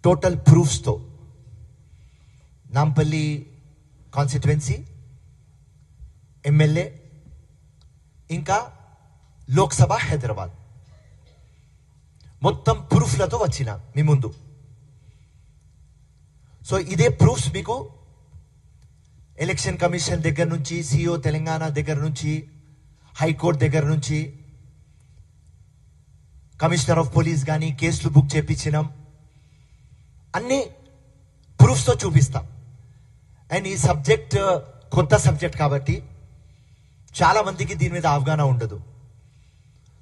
Total ప్రూఫ్స్తో Nampally constituency, MLA, ఇంకా లోక్సభ హైదరాబాద్ మొత్తం ప్రూఫ్లతో వచ్చిన మీ ముందు. సో ఇదే ప్రూఫ్స్ మీకు ఎలక్షన్ కమిషన్ దగ్గర నుంచి, సిఇఓ తెలంగాణ దగ్గర నుంచి, హైకోర్టు దగ్గర నుంచి, కమిషనర్ ఆఫ్ పోలీస్ కానీ కేసులు బుక్ చేయించినాం, అన్ని ప్రూఫ్స్తో చూపిస్తాం. అండ్ ఈ సబ్జెక్ట్ కొత్త సబ్జెక్ట్ కాబట్టి చాలా మందికి దీని మీద అవగాహన ఉండదు.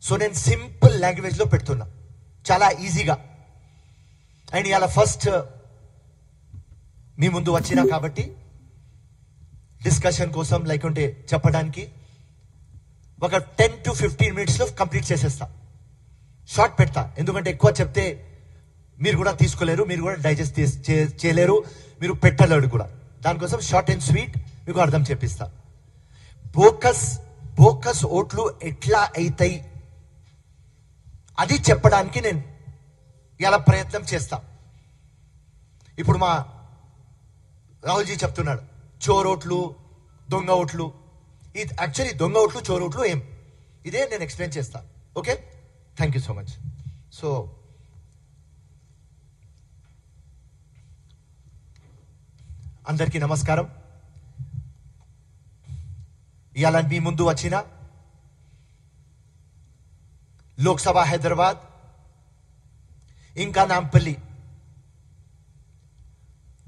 సో నేను సింపుల్ లాంగ్వేజ్లో పెడుతున్నా, చాలా ఈజీగా. అండ్ ఇలా ఫస్ట్ మీ ముందు వచ్చినా కాబట్టి డిస్కషన్ కోసం లేకుంటే చెప్పడానికి ఒక 10 to 15 minutes కంప్లీట్ చేసేస్తా. షార్ట్ పెడతా, ఎందుకంటే ఎక్కువ చెప్తే మీరు కూడా తీసుకోలేరు, మీరు కూడా డైజెస్ట్ చేయలేరు, మీరు పెట్టలేరు కూడా. దానికోసం షార్ట్ అండ్ స్వీట్ మీకు అర్థం చేపిస్తా. బోకస్ ఓట్లు ఎట్లా అవుతాయి అది చెప్పడానికి నేను ఇలా ప్రయత్నం చేస్తా. ఇప్పుడు మా రాహుల్జీ చెప్తున్నాడు చోరోట్లు, దొంగ ఓట్లు. ఇది యాక్చువల్లీ దొంగ ఓట్లు, చోరోట్లు ఏం, ఇదే నేను ఎక్స్ప్లెయిన్ చేస్తా. Okay, thank you so much. So అందరికీ నమస్కారం. ఇవాళ మీ ముందు వచ్చిన లోక్సభ హైదరాబాద్ ఇంకా నాంపల్లి,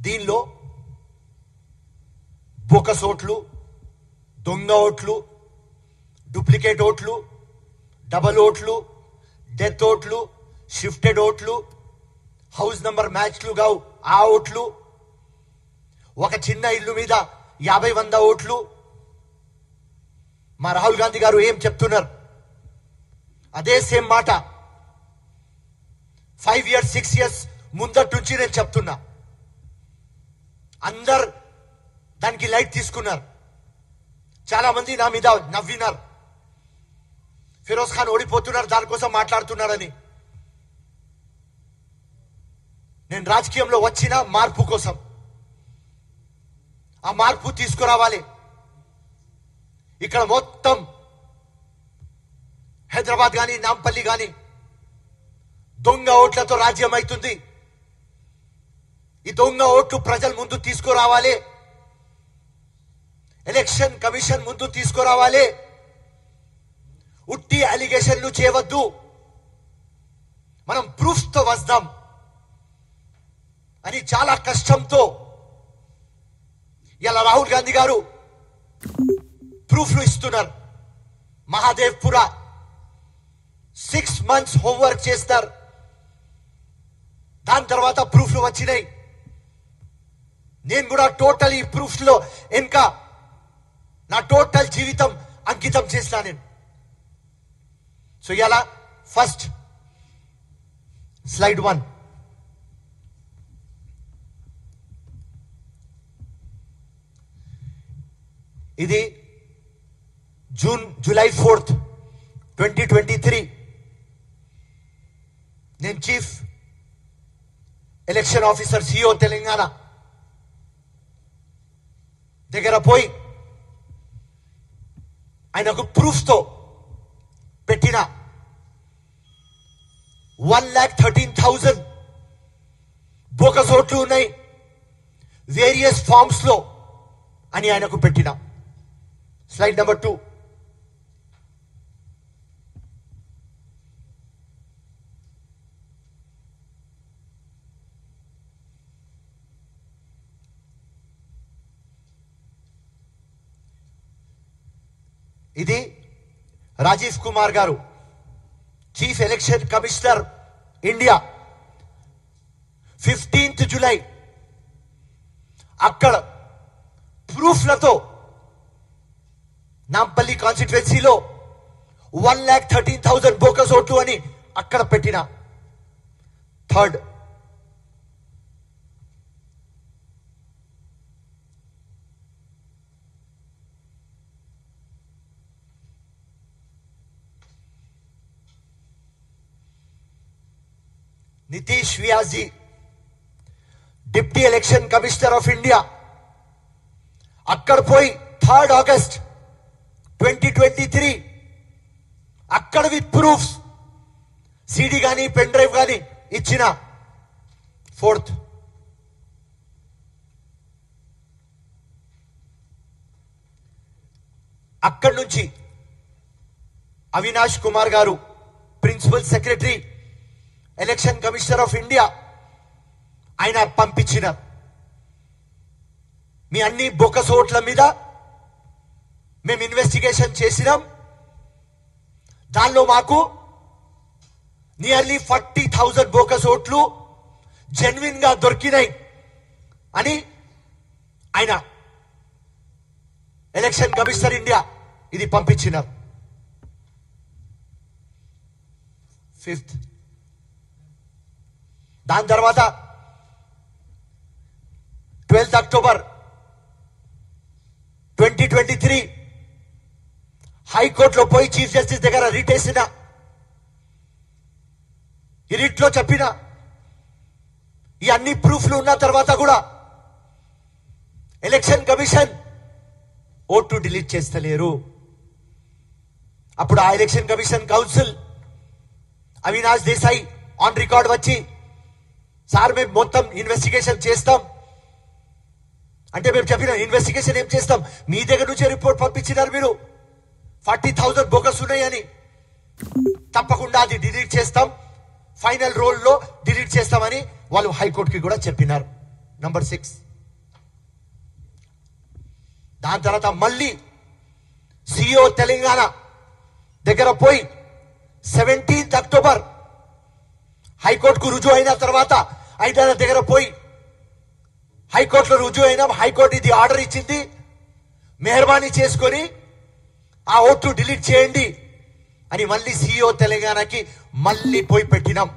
దీనిలో బోకస్ ఓట్లు, దొంగ ఓట్లు, డూప్లికేట్ ఓట్లు, డబల్ ఓట్లు, డెత్ ఓట్లు, షిఫ్టెడ్ ఓట్లు, హౌస్ నంబర్ మ్యాచ్లు కావు ఆ ఓట్లు, ఒక చిన్న ఇల్లు మీద 50-100 ఓట్లు. మా రాహుల్ గాంధీ గారు ఏం చెప్తున్నారు అదే సేమ్ మాట 5 years 6 years ముందటి నుంచి నేను చెప్తున్నా. అందరు దానికి లైట్ తీసుకున్నారు, చాలా మంది నా మీద నవ్వినారు, ఫిరోజ్ ఖాన్ ఓడిపోతున్నారు దానికోసం మాట్లాడుతున్నారని. నేను రాజకీయంలో వచ్చిన మార్పు కోసం, ఆ మార్పు తీసుకురావాలి. ఇక్కడ మొత్తం హైదరాబాద్ కానీ నాంపల్లి కానీ దొంగ ఓట్లతో రాజ్యం అవుతుంది. ఈ దొంగ ఓట్లు ప్రజల ముందు తీసుకురావాలి, ఎలక్షన్ కమిషన్ ముందు తీసుకురావాలి. ఉట్టి అలిగేషన్లు చేయవద్దు, మనం ప్రూఫ్ తో వస్తాం అని చాలా కష్టంతో ఇలా రాహుల్ గాంధీ గారు ప్రూఫ్లు ఇస్తున్నారు. మహాదేవ్పురా 6 months హోంవర్క్ చేస్తారు, దాని తర్వాత ప్రూఫ్లు వచ్చినాయి. నేను కూడా టోటల్ ఈ ప్రూఫ్ లో ఇంకా నా టోటల్ జీవితం అంకితం చేస్తా నేను. సో ఇలా ఫస్ట్ స్లైడ్ 1. ఇది జూలై 4th 2023 నేను chief election officer CEO Telangana దగ్గర పోయి ఆయనకు ప్రూఫ్ తో పెట్టిన 1,13,000 బోకస్ ఓట్లు ఉన్నాయి వేరియస్ ఫార్మ్స్ లో అని ఆయనకు పెట్టిన. Slide number 2. ఇది రాజీవ్ కుమార్ గారు, chief election commissioner India, 15th July అక్కడ ప్రూఫ్లతో నాంపల్లి కాన్స్టిట్యువెన్సీలో 1,13,000 బోకస్ ఓట్లు అని అక్కడ పెట్టిన. 3rd Nitish Vyas ji deputy election commissioner of India. అక్కడ పోయి 3rd August 2023 అక్కడ విత్ ప్రూఫ్స్ సిడి కానీ పెన్ డ్రైవ్ కానీ ఇచ్చిన. 4th అక్కడి నుంచి అవినాష్ కుమార్ గారు principal secretary election commissioner of India ఆయన పంపించిన మీ అన్ని బోకస్ ఓట్ల మీద మేము ఇన్వెస్టిగేషన్ చేసినాం. దానిలో మాకు నియర్లీ 40,000 బోకస్ ఓట్లు జెన్యున్ గా దొరికినాయి అని ఆయన ఎలక్షన్ కమిషనర్ ఇండియా ఇది పంపించినారు. 5th దాని తర్వాత 12th October 2023 హైకోర్టులో పోయి చీఫ్ జస్టిస్ దగ్గర రిట్ వేసిన. ఈ రిట్లో చెప్పిన ఈ అన్ని ప్రూఫ్లు ఉన్న తర్వాత కూడా ఎలక్షన్ కమిషన్ ఓటు డిలీట్ చేస్తలేరు. అప్పుడు ఆ election commission council Avinash Desai on record వచ్చి సార్ మేము మొత్తం ఇన్వెస్టిగేషన్ చేస్తాం అంటే మేము చెప్పిన ఇన్వెస్టిగేషన్ ఏం చేస్తాం, మీ దగ్గర నుంచే రిపోర్ట్ పంపించినారు మీరు 40,000 బోగస్ ఉన్నాయని. తప్పకుండా అది డిలీట్ చేస్తాం, ఫైనల్ రోల్లో డిలీట్ చేస్తామని వాళ్ళు హైకోర్టుకి కూడా చెప్పినారు. నంబర్ 6 దాని తర్వాత మళ్ళీ సిఇఓ తెలంగాణ దగ్గర పోయి 17th October హైకోర్టుకు రుజువు అయిన తర్వాత ఆయన దగ్గర పోయి హైకోర్టులో రుజువు అయినా హైకోర్టు ఇది ఆర్డర్ ఇచ్చింది, మెహర్బానీ చేసుకొని ఆ ఓటు డిలీట్ చేయండి అని మళ్ళీ సిఇఓ తెలంగాణకి మళ్ళీ పోయి పెట్టినాం.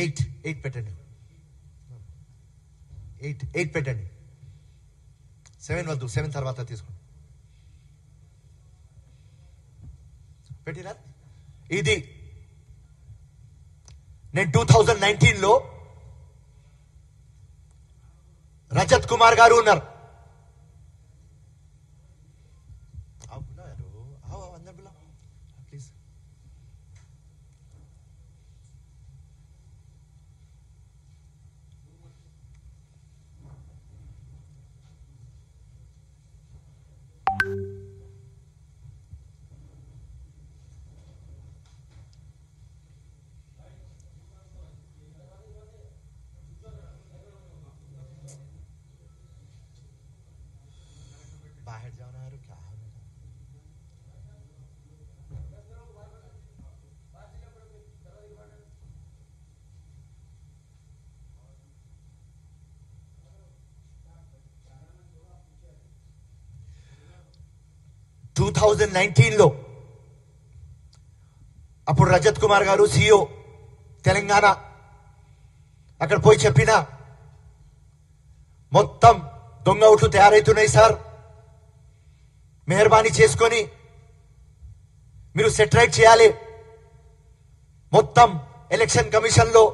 ఎయిట్ పెట్టండి, 8 పెట్టండి. 7 వద్దు, 7 తర్వాత తీసుకోండి. పెట్టినా ఇది నేను 2019లో రజత్ కుమార్ గారు ఉన్నారు. ప్లీజ్ बाहर जाना है क्या है? టూ 2019లో అప్పుడు రజత్ కుమార్ గారు సిఇఓ తెలంగాణ అక్కడ పోయి చెప్పిన మొత్తం దొంగ ఓట్లు తయారైతున్నాయి సార్, మెహర్బానీ చేసుకొని మీరు సెటరైట్ చేయాలి. మొత్తం ఎలక్షన్ కమిషన్ లో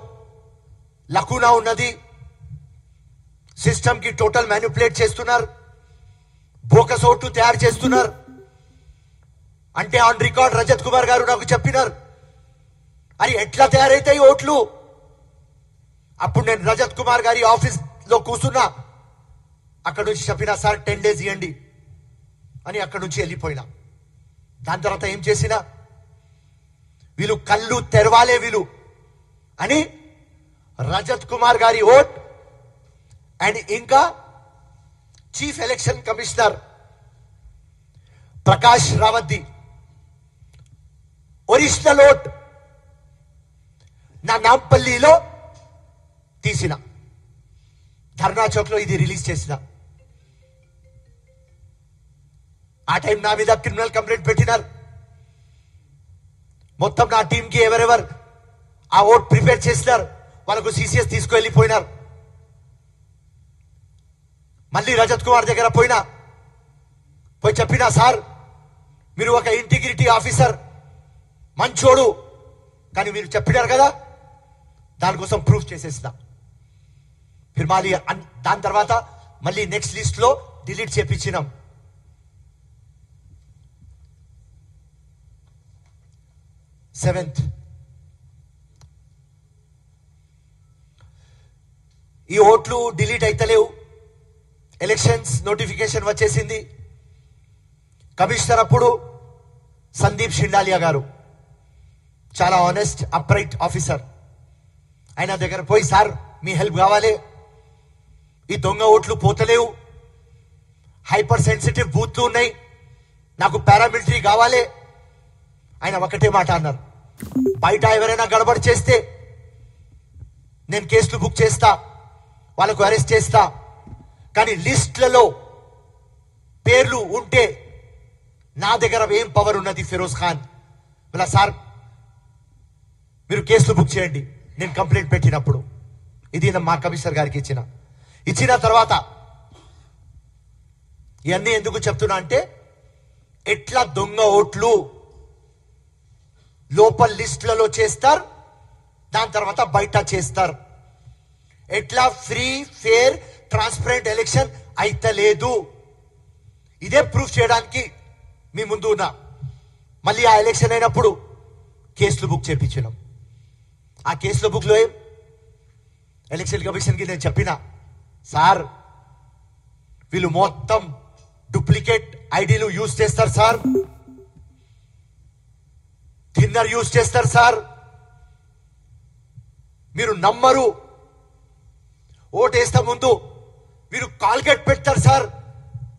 లకూనా ఉన్నది, సిస్టమ్ కి టోటల్ మ్యానిపులేట్ చేస్తున్నారు, బోకస్ ఓట్లు తయారు చేస్తున్నారు అంటే ఆన్ రికార్డ్ రజత్ కుమార్ గారు నాకు చెప్పినారు. అది ఎట్లా తయారైతాయి ఓట్లు? అప్పుడు నేను రజత్ కుమార్ గారి ఆఫీస్ లో కూర్చున్నా, అక్కడ నుంచి చెప్పినా సార్ 10 days ఇవ్వండి అని అక్కడి నుంచి వెళ్ళిపోయినా. దాని తర్వాత ఏం చేసినా వీళ్ళు కళ్ళు తెరవాలే వీళ్ళు అని రజత్ కుమార్ గారి ఓట్ అండ్ ఇంకా చీఫ్ ఎలక్షన్ కమిషనర్ ప్రకాష్ రావత్ది ఒరిజినల్ ఓట్ నా నాంపల్లిలో తీసిన, ధర్నా చౌక్ లో ఇది రిలీజ్ చేసిన. ఆ టైం నా మీద క్రిమినల్ కంప్లైంట్ పెట్టినారు. మొత్తం నా టీంకి ఎవరెవరు ఆ ఓట్ ప్రిపేర్ చేసినారు వాళ్ళకు సిసిఎస్ తీసుకువెళ్ళిపోయినారు. మళ్ళీ రజత్ కుమార్ దగ్గర పోయి చెప్పినా సార్ మీరు ఒక ఇంటిగ్రిటీ ఆఫీసర్, మంచోడు, కానీ మీరు చెప్పినారు కదా, దానికోసం ప్రూఫ్ చేసేస్తా. మళ్ళీ దాని తర్వాత మళ్ళీ నెక్స్ట్ లిస్ట్ లో డిలీట్ చేపించినాం. సెవెంత్, ఈ ఓట్లు డిలీట్ అయితలేవు. ఎలక్షన్స్ నోటిఫికేషన్ వచ్చేసింది. కమిషనర్ అప్పుడు సందీప్ షిండాలియా గారు, చాలా ఆనెస్ట్ అప్రైట్ ఆఫీసర్. ఆయన దగ్గర పోయి, సార్ మీ హెల్ప్ కావాలి, ఈ దొంగ ఓట్లు పోతలేవు, హైపర్ సెన్సిటివ్ బూత్లు ఉన్నాయి, నాకు పారామిలిటరీ కావాలి. ఆయన ఒకటే మాట అన్నారు, బయట ఎవరైనా గడబడి చేస్తే నేను కేసులు బుక్ చేస్తా, వాళ్ళకు అరెస్ట్ చేస్తా, కానీ లిస్ట్లలో పేర్లు ఉంటే నా దగ్గర ఏం పవర్ ఉన్నది ఫిరోజ్ ఖాన్, ఇలా సార్ మీరు కేసులు బుక్ చేయండి నేను కంప్లైంట్ పెట్టినప్పుడు. ఇది మా కమిషనర్ గారికి ఇచ్చిన తర్వాత ఇవన్నీ ఎందుకు చెప్తున్నా అంటే, ఎట్లా దొంగ ఓట్లు లోపల లిస్టులలో చేస్తారు, దాని తర్వాత బయట చేస్తారు. ఎట్లా ఫ్రీ ఫేర్ ట్రాన్స్పరెంట్ ఎలక్షన్ అయితలేదు, ఇదే ప్రూఫ్ చేయడానికి మీ ముందు ఉన్నా. మళ్ళీ ఆ ఎలక్షన్ అయినప్పుడు కేసులు బుక్ చేయించినాం. ఆ కేసుల బుక్ లో ఎలక్షన్ కమిషన్ కి నేను చెప్పిన, సార్ వీళ్ళు మొత్తం డూప్లికేట్ ఐడీలు యూజ్ చేస్తారు సార్, థిన్నర్ యూజ్ చేస్తారు సార్, మీరు నమ్మరు. ఓటు వేస్తే ముందు మీరు కాల్గేట్ పెడతారు సార్,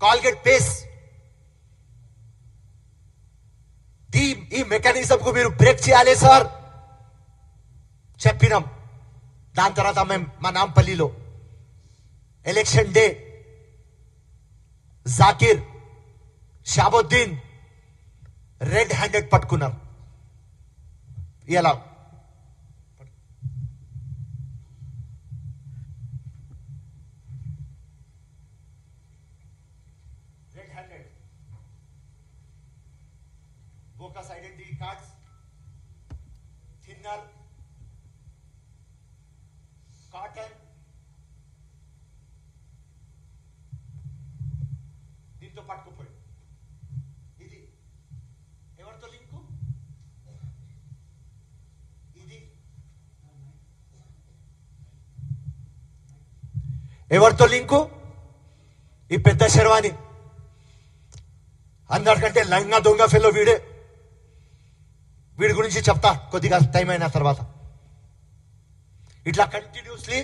కాల్గేట్ పేస్. ఈ మెకానిజం కు మీరు బ్రేక్ చేయాలి సార్ చెప్పినాం. దాని తర్వాత మేము మా నాంపల్లిలో election day Zakir, Shahabuddin red handed పట్టుకున్నారు. ఇలా red handed bogus identity cards, thinner, cotton, దీంతో పట్టుకుపోయి. ఇది ఎవరితో లింకు? ఇది ఎవరితో లింకు? ఈ పెద్ద శర్వాణి, అందరికంటే లంగా దొంగ ఫెలో వీడే. వీడి గురించి చెప్తా కొద్దిగా టైం అయిన తర్వాత. ఇట్లా కంటిన్యూస్లీ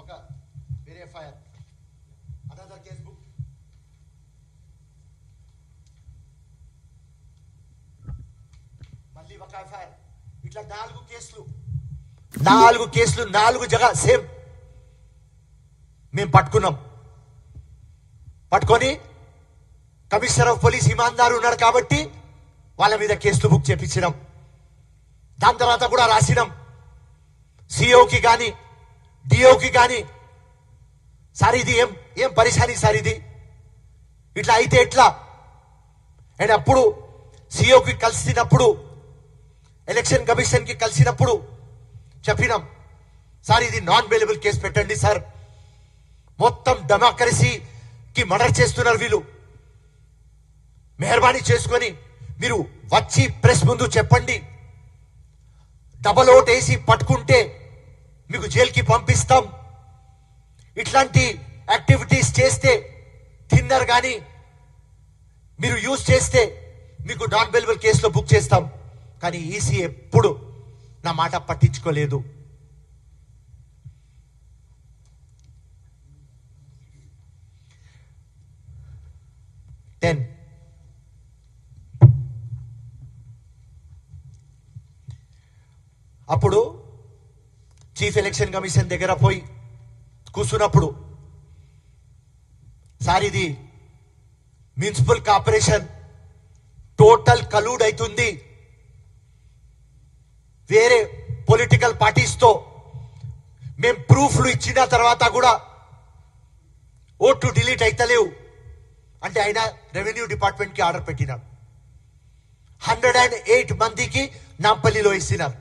ఒక వేరే ఎఫ్ఐఆర్, అనదర్ కేస్ బుక్, మళ్ళీ ఒక ఎఫ్ఐఆర్, ఇట్లా 4 కేసులు 4 జగ సేమ్ మేము పట్టుకొని కమిషనర్ ఆఫ్ పోలీస్ ఇమాందారు ఉన్నారు కాబట్టి వాళ్ళ మీద కేసులు బుక్ చేపించినాం. దాని తర్వాత కూడా రాసినాం సిఓకి కానీ డిఓకి కానీ, సార్ ఇది ఏం పరిశాని సార్, ఇది ఇట్లా అయితే ఎట్లా. అండ్ అప్పుడు సిఓకి కలిసినప్పుడు, ఎలక్షన్ కమిషన్ కి కలిసినప్పుడు చెప్పినాం, సార్ ఇది నాన్ బెయిలబుల్ కేసు పెట్టండి సార్, మొత్తం డెమోక్రసీకి మర్డర్ చేస్తున్నారు వీళ్ళు, మెహర్బానీ చేసుకొని మీరు వచ్చి ప్రెస్ ముందు చెప్పండి, డబల్ ఓట్ వేసి పట్టుకుంటే మీకు జైలుకి పంపిస్తాం, ఇట్లాంటి యాక్టివిటీస్ చేస్తే థిన్నర్ కానీ మీరు యూజ్ చేస్తే మీకు నాన్ బెయిలబుల్ కేసులో బుక్ చేస్తాం. కానీ ఈసీ ఎప్పుడు నా మాట పట్టించుకోలేదు. అప్పుడు చీఫ్ ఎలక్షన్ కమిషన్ దగ్గర పోయి కూర్చున్నప్పుడు, సార్ ఇది మున్సిపల్ కార్పొరేషన్ టోటల్ కలూడ్ అవుతుంది వేరే పొలిటికల్ పార్టీస్ తో, మేము ప్రూఫ్లు ఇచ్చిన తర్వాత కూడా ఓట్లు డిలీట్ అయితలేవు అంటే ఆయన రెవెన్యూ డిపార్ట్మెంట్కి ఆర్డర్ పెట్టినారు. 108 మందికి నాంపల్లిలో ఇస్తున్నారు.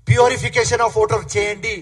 ప్యూరిఫికేషన్ ఆఫ్ ఓటర్ చేయండి